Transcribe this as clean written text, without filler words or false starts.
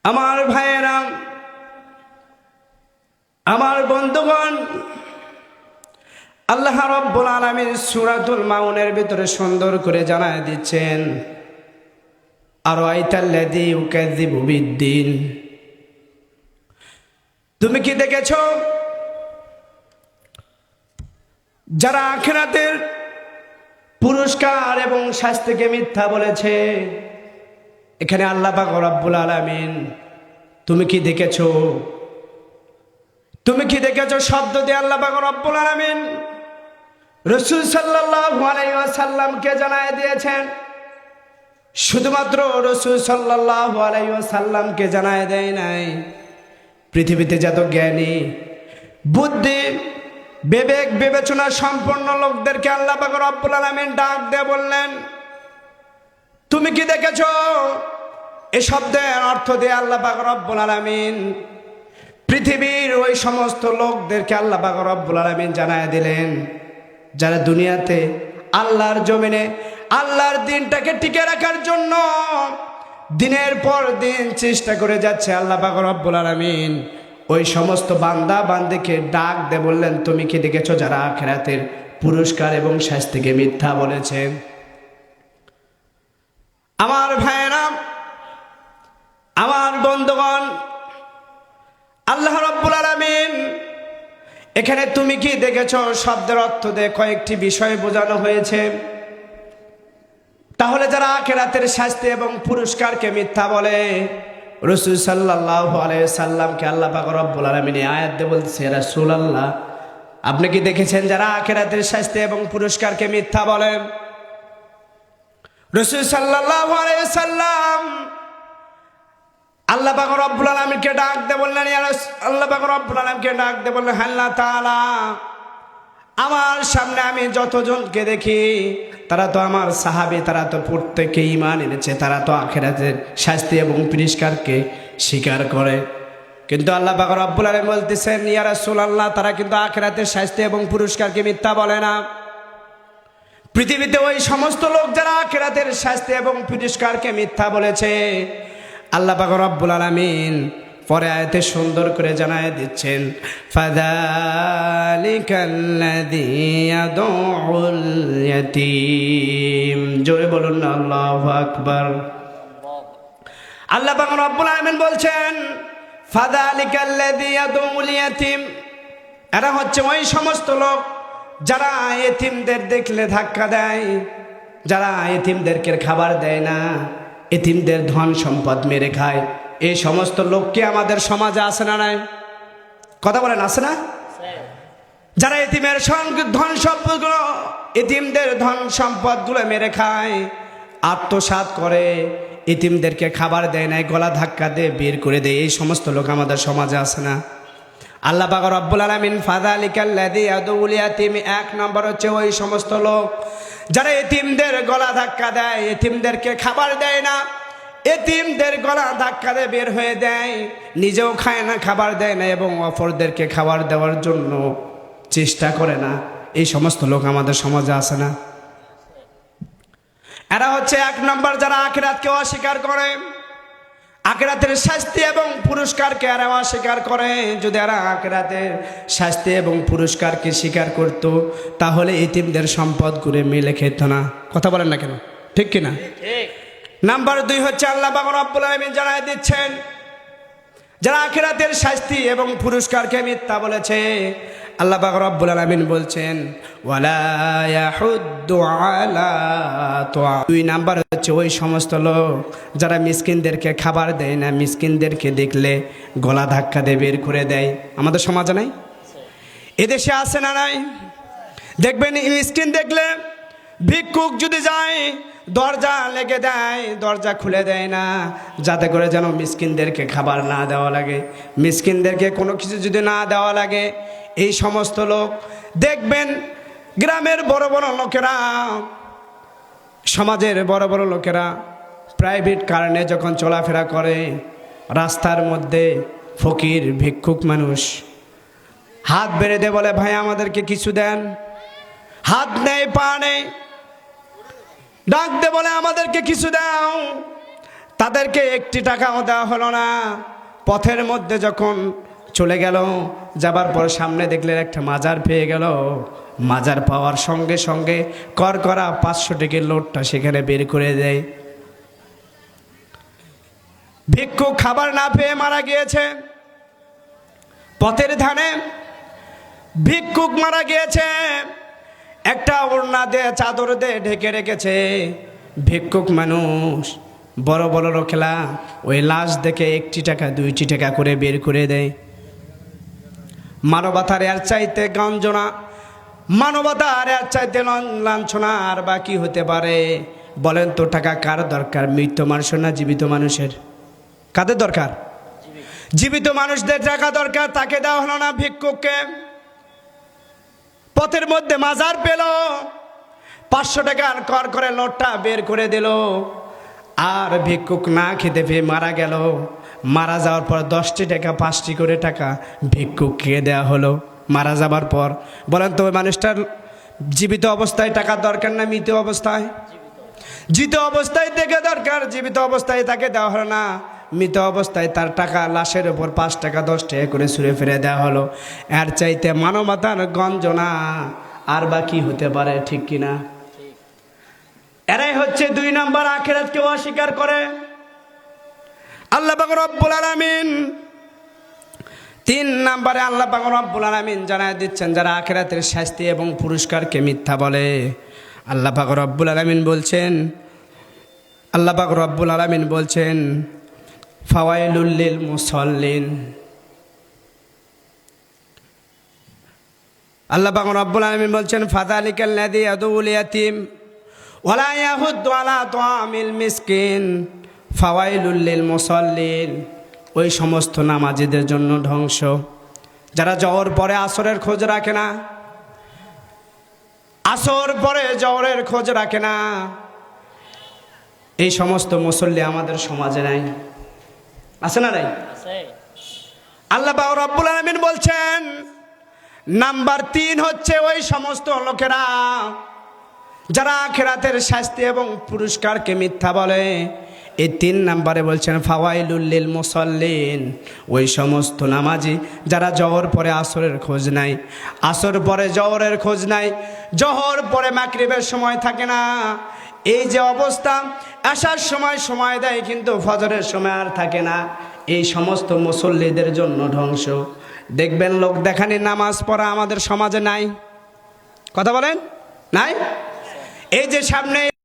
আমার ভাইয়েরা, আমার বন্ধুগণ, আল্লাহ রাব্বুল আলামিন সূরাতুল মাউনের ভিতরে সুন্দর করে জানায় দিচ্ছেন, আরাআইতাল্লাযী ইউকাযযিবু বিদ্দীন। তুমি কি দেখেছো যারা আখিরাতের পুরস্কার এবং শাস্তিকে মিথ্যা বলেছে? এখানে আল্লাহ পাক রব্বুল আলামিন তুমি কি দেখেছো, তুমি কি দেখেছো শব্দ দিয়ে আল্লাহ পাক রব্বুল আলামিন রাসূল সাল্লাল্লাহু আলাইহি ওয়াসাল্লামকে জানায় দিয়েছেন। শুধুমাত্র রাসূল সাল্লাল্লাহু আলাইহি ওয়াসাল্লামকে জানায় দেয় নাই, পৃথিবীতে যত জ্ঞানী, বুদ্ধি, বিবেক বিবেচনা সম্পন্ন লোকদেরকে আল্লাহ পাক রব্বুল আলামিন ডাক দিয়ে বললেন, তুমি কি দেখেছো? এই শব্দের অর্থ দিয়ে আল্লাহ পাক রব্বুল আলামিন পৃথিবীর ওই সমস্ত লোকদেরকে আল্লাহ পাক রব্বুল আলামিন জানায় দিলেন যারা দুনিয়াতে আল্লাহর জমিনে আল্লাহর দিনটাকে টিকে রাখার জন্য দিনের পর দিন চেষ্টা করে যাচ্ছে। আল্লাহ পাক রব্বুল আলামিন ওই সমস্ত বান্দা বান্দিকে ডাক দিয়ে বললেন, তুমি কি দেখেছো যারা আখিরাতের পুরস্কার এবং শাস্তিকে মিথ্যা বলেছে? আমার ভাইয়েরা, আমার বন্ধুগণ, আল্লাহ রাব্বুল আলামিন এখানে তুমি কি দেখেছো শব্দের অর্থ দিয়ে কয়েকটি বিষয় বোঝানো হয়েছে। তাহলে যারা আখিরাতের শাস্তি এবং পুরস্কারকে মিথ্যা বলে, রাসূল সাল্লাল্লাহু আলাইহি সাল্লামকে আল্লাহ পাক রব্বুল আলামিন এই আয়াত দিয়ে বলছে, রাসূলুল্লাহ আপনি কি দেখেছেন যারা আখিরাতের শাস্তি এবং পুরস্কারকে মিথ্যা বলে? রাসূল সাল্লাল্লাহু আলাইহি সাল্লাম আল্লাহ পাক রব্বুল আলামিনকে ডাক দিয়ে বললেন, আল্লাহ পাক রব্বুল আলামিনকে ডাক দিয়ে বললেন, আল্লাহ তাআলা আমার সামনে আমি যতজনকে দেখি তারা তো আমার সাহাবী, তারা তো প্রত্যেকে ঈমান এনেছে, তারা তো আখিরাতের শাস্তি এবং পুরস্কারকে স্বীকার করে। কিন্তু আল্লাহ পাক রব্বুল আলামিন বলতেছেন, ইয়া রাসূলুল্লাহ তারা কিন্তু আখিরাতের শাস্তি এবং পুরস্কারকে মিথ্যা বলে না। পৃথিবীতে ওই সমস্ত লোক যারা আখিরাতের শাস্তি এবং পুরস্কারকে মিথ্যা বলেছে, আল্লাহ পাক রব্বুল আলামিন পরে আয়াতে সুন্দর করে জানায় দিচ্ছেন, ফাযালিকাল্লাযী ইয়াদউল ইয়াতীম। জোরে বলুন না আল্লাহু আকবার। আল্লাহ পাক রব্বুল আলামিন বলছেন, ফাযালিকাল্লাযী ইয়াদউল ইয়াতীম। এরা হচ্ছে ওই সমস্ত লোক যারা এতিমদের দেখলে ধাক্কা দেয়, যারা এতিমদেরকে খাবার দেয় না, এতিমদের ধন সম্পদ মেরে খায়। এই সমস্ত লোককে আমাদের সমাজে আছে না নাই? কথা বলেন, আছে না? যারা এতিমের ধন সম্পদগুলো, এতিমদের ধন সম্পদগুলো মেরে খায়, আত্মসাৎ করে, এতিমদেরকে খাবার দেয় না, গলা ধাক্কা দিয়ে বের করে দেয়, এই সমস্ত লোক আমাদের সমাজে আছে না? আল্লাহ পাক রব্বুল আলামিন ফাযালিকাল্লাযী ইয়াদউল ইয়াতীম, এক নম্বর হচ্ছে ওই সমস্ত লোক যারা এতিমদের গলা ধাক্কা দেয়, এতিমদেরকে খাবার দেয় না, এতিমদের গলা ধাক্কা দিয়ে বের হয়ে দেয়, নিজেও খায় না, খাবার দেয় না এবং অপরদেরকে খাবার দেওয়ার জন্য চেষ্টা করে না। এই সমস্ত লোক আমাদের সমাজে আছে না? এরা হচ্ছে এক নম্বর যারা আখিরাতকে অস্বীকার করে, আখিরাতের শাস্তি এবং পুরস্কারকে এরা অস্বীকার করে। যদি এরা আখিরাতের শাস্তি এবং পুরস্কারকে স্বীকার করত, তাহলে এতিমদের সম্পদ করে মিলে খেত না। কথা বলেন না কেন? ঠিক কিনা? নাম্বার 2 হচ্ছে আল্লাহ পাক রব্বুল আলামিন জানায় দিচ্ছেন, যারা আখিরাতের শাস্তি এবং পুরস্কারকে মিথ্যা বলেছে, আল্লাহ পাক রব্বুল আলামিন বলছেন, ওয়ালা ইয়াহুদ্দু আলা তুআ। 2 নাম্বার হচ্ছে ওই সমস্ত লোক যারা মিসকিনদেরকে খাবার দেয় না, মিসকিনদেরকে দেখলে গলা ধাক্কা দিয়ে বের করে দেয়। আমাদের সমাজে নাই? এদেশে আছে না নাই? দেখবেন মিসকিন দেখলে, ভিক্ষুক যদি যায় দরজা লেগে দেয়, দরজা খুলে দেয় না, যাতে করে যেন মিসকিনদেরকে খাবার না দেওয়া লাগে, মিসকিনদেরকে কোনো কিছু যদি না দেওয়া লাগে। এই সমস্ত লোক দেখবেন গ্রামের বড় বড় লোকেরা, সমাজের বড় বড় লোকেরা প্রাইভেট কারণে যখন চলাফেরা করে, রাস্তার মধ্যে ফকির ভিক্ষুক মানুষ হাত বেড়ে দিয়ে বলে, ভাই আমাদেরকে কিছু দেন। হাত নেই, পা নেই, ডাক দে বলে আমাদেরকে কিছু দাও। তাদেরকে একটি টাকাও দেওয়া হলো না। পথের মধ্যে যখন চলে গেল, যাবার পর সামনে দেখলেন একটা মাজার পেয়ে গেল। মাজার পাওয়ার সঙ্গে সঙ্গে কর করা 500 টাকার নোটটা সেখানে বের করে দেয়। ভিক্ষুক খাবার না পেয়ে মারা গিয়েছে, পথের ধানে ভিক্ষুক মারা গিয়েছে। একটা ওড়না দিয়ে চাদর দিয়ে ঢেকে রেখেছে। ভিক্ষুক মানুষ, বড় বড় লোকেরা ওই লাশ দেখে 1 টাকা 2 টাকা করে বের করে দেয়। মানবতার এর চাইতে গঞ্জনা, মানবতার এর চাইতে লাঞ্ছনা আর বাকি হতে পারে? বলেন তো, টাকা কার দরকার? মৃত মানুষের না জীবিত মানুষের? কাদের দরকার? জীবিত মানুষদের টাকা দরকার, তাকে দেওয়া হলো না ভিক্ষুককে। পথের মধ্যে মাজার পেল, 500 টাকার কর করে নোটটা বের করে দিল। আর ভিক্ষুক না খেতে পেয়ে মারা গেল। মারা যাওয়ার পর 10টি টাকা 5টি করে টাকা ভিক্ষুককে দেওয়া হলো মারা যাবার পর। বলেন তো, ওই মানুষটার জীবিত অবস্থায় টাকার দরকার না মৃত অবস্থায়? জীবিত অবস্থায় থেকে দরকার, জীবিত অবস্থায় তাকে দেওয়া হলো না। মৃত অবস্থায় তার টাকা লাশের উপর 5 টাকা 10 টাকা করে ছুঁড়ে ফিরে দেওয়া হলো। এর চাইতে মানবতার গঞ্জনা আর বাকি হতে পারে? ঠিক কিনা? এরাই হচ্ছে 2 নম্বর আখিরাতকে অস্বীকার করে। আল্লাহ পাক রব্বুল আলামিন 3 নম্বরে আল্লাহ পাক রব্বুল আলামিন জানায় দিচ্ছেন যারা আখিরাতের শাস্তি এবং পুরস্কারকে মিথ্যা বলে। আল্লাহ পাক রব্বুল আলামিন বলছেন, আল্লাহ পাক রব্বুল আলামিন বলছেন ফাওয়াইলুল লিল মুসাল্লিন। আল্লাহ পাক রব্বুল আলামিন বলছেন ফাযালিকাল লাযী ইয়াদুল ইয়াতীম ওয়ালা ইয়াহুদ্দু আলা তুআমিল মিসকিন ফাওয়াইলুল লিল মুসাল্লিন। ওই সমস্ত নামাজীদের জন্য ধ্বংস যারা জহর পরে আসরের খোঁজ রাখে না, আসর পরে জহরের খোঁজ রাখে না। এই সমস্ত মুসল্লি আমাদের সমাজে নাই, আছে না নাই? আল্লাহ পাক রব্বুল আলামিন বলছেন নাম্বার 3 হচ্ছে ওই সমস্ত লোকেরা যারা আখিরাতের শাস্তি এবং পুরস্কারকে মিথ্যা বলে। এই 3 নম্বরে বলছেন ফাওয়াইলুল লিল মুসাল্লিন, ওই সমস্ত নামাজি যারা জহর পরে আসরের খোঁজ নাই, আসর পরে জহরের খোঁজ নাই, জহর পরে মাগরিবের সময় থাকে না। এই যে অবস্থা, আসার সময় সময় দেয় কিন্তু ফজরের সময় আর থাকে না। এই সমস্ত মুসল্লিদের জন্য ধ্বংস। দেখবেন লোক দেখানি নামাজ পড়া আমাদের সমাজে নাই। কথা বলেন, নাই? এই যে সামনে